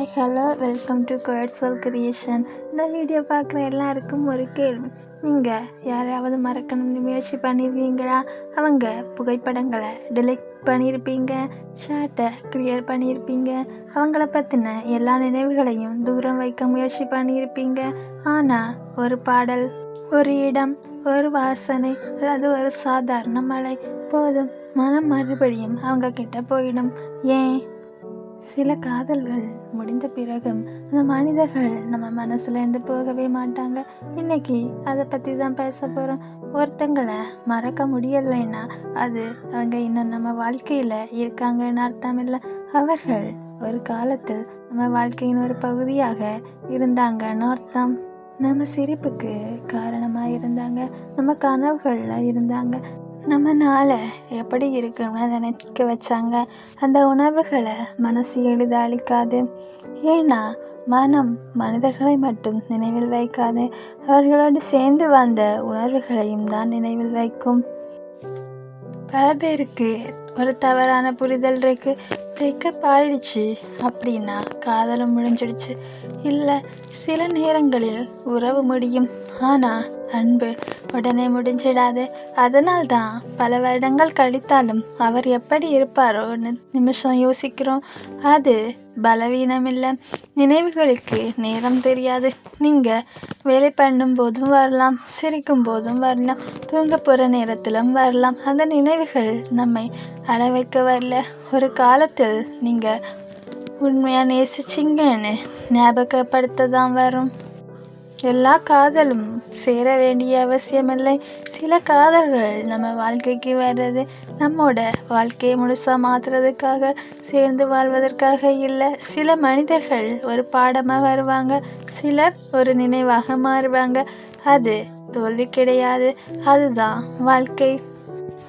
Hi hello welcome to quiet soul creation. இந்த video பார்க்குற எல்லாருக்கும் ஒரு கேள்வி. நீங்கள் யாரையாவது மறக்கணும்னு முயற்சி பண்ணியிருக்கீங்களா? அவங்க புகைப்படங்களை டெலிட் பண்ணியிருப்பீங்க, ஷார்ட்டை கிளியர் பண்ணியிருப்பீங்க, அவங்கள பற்றின எல்லா நினைவுகளையும் தூரம் வைக்க முயற்சி பண்ணியிருப்பீங்க. ஆனால் ஒரு பாடல், ஒரு இடம், ஒரு வாசனை அல்லது ஒரு சாதாரண மழை போதும், மனம் மறுபடியும் அவங்க கிட்ட போயிடும். ஏன்? சில காதல்கள் முடிந்த பிறகும் அந்த மனிதர்கள் நம்ம மனசுலேருந்து போகவே மாட்டாங்க. இன்னைக்கு அதை பற்றி தான் பேச போகிறோம். ஒருத்தங்களை மறக்க முடியலைன்னா அது அவங்க இன்னும் நம்ம வாழ்க்கையில் இருக்காங்கன்னு அர்த்தம் இல்லை. அவர்கள் ஒரு காலத்தில் நம்ம வாழ்க்கையின் ஒரு பகுதியாக இருந்தாங்கன்னு அர்த்தம். நம்ம சிரிப்புக்கு காரணமாக இருந்தாங்க, நம்ம கனவுகளில் இருந்தாங்க, நம்ம நாளை எப்படி இருக்குன்னு நினைக்க வச்சாங்க. அந்த உணர்வுகளை மனசு எளிதாக அழிக்காது. ஏன்னா மனம் மனிதர்களை மட்டும் நினைவில் வைக்காது, அவர்களோடு சேர்ந்து வாழ்ந்த உணர்வுகளையும் தான் நினைவில் வைக்கும். பல பேருக்கு ஒரு தவறான புரிதல் இருக்கு. பிரேக்கப் ஆயிடுச்சு அப்படின்னா காதலும் முடிஞ்சிடுச்சு. இல்லை, சில நேரங்களில் உறவு முடியும், ஆனால் அன்பு உடனே முடிஞ்சிடாது. அதனால்தான் பல வருடங்கள் கழித்தாலும் அவர் எப்படி இருப்பாரோன்னு நிமிஷம் யோசிக்கிறோம். அது பலவீனம் இல்லை, நினைவுகளுக்கு நேரம் தெரியாது. நீங்கள் வேலை பண்ணும் போதும் வரலாம், சிரிக்கும் போதும் வரலாம், தூங்க போகிற நேரத்திலும் வரலாம். அந்த நினைவுகள் நம்மை அழ வைக்க வரல. ஒரு காலத்தில் நீங்கள் உண்மையாக நேசிச்சிங்கன்னு ஞாபகப்படுத்த தான் வரும். எல்லா காதலும் சேர வேண்டிய அவசியமில்லை. சில காதல்கள் நம்ம வாழ்க்கைக்கு வர்றது நம்மோட வாழ்க்கையை முழுசாக மாற்றுறதுக்காக, சேர்ந்து வாழ்வதற்காக இல்லை. சில மனிதர்கள் ஒரு பாடமாக வருவாங்க, சிலர் ஒரு நினைவாக மாறுவாங்க. அது தோல்வி கிடையாது, அதுதான் வாழ்க்கை.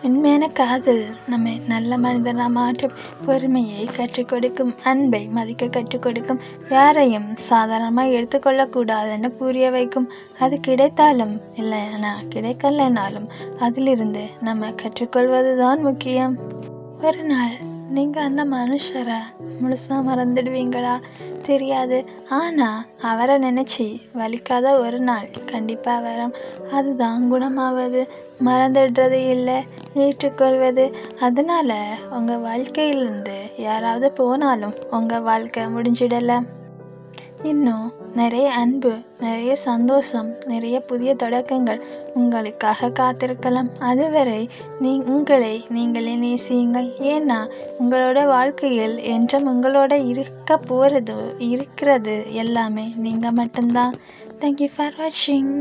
உண்மையான காதல் நம்மை நல்ல மனிதனாக மாற்றும், பொறுமையை கற்றுக் கொடுக்கும், அன்பை மதிக்க கற்றுக் கொடுக்கும், யாரையும் சாதாரணமாக எடுத்துக்கொள்ளக்கூடாதுன்னு புரிய வைக்கும். அது கிடைத்தாலும் இல்லைனா கிடைக்கலைனாலும் அதிலிருந்து நம்ம கற்றுக்கொள்வது தான் முக்கியம். ஒரு நாள் நீங்கள் அந்த மனுஷரை முழுசாக மறந்துடுவீங்களா தெரியாது. ஆனால் அவரை நினச்சி வலிக்காத ஒரு நாள் கண்டிப்பாக வரும். அதுதான் குணமாவது, மறந்துடுறது இல்லை, ஏற்றுக்கொள்வது. அதனால் உங்கள் வாழ்க்கையிலிருந்து யாராவது போனாலும் உங்கள் வாழ்க்கை முடிஞ்சிடலை. இன்னும் நிறைய அன்பு, நிறைய சந்தோஷம், நிறைய புதிய தொடக்கங்கள் உங்களுக்காக காத்திருக்கலாம். அதுவரை உங்களை நீங்களே நேசியுங்கள். ஏன்னா உங்களோட வாழ்க்கையில் என்றும் உங்களோட இருக்கிறது எல்லாமே நீங்கள் மட்டும்தான். தேங்க்யூ ஃபார் வாட்சிங்.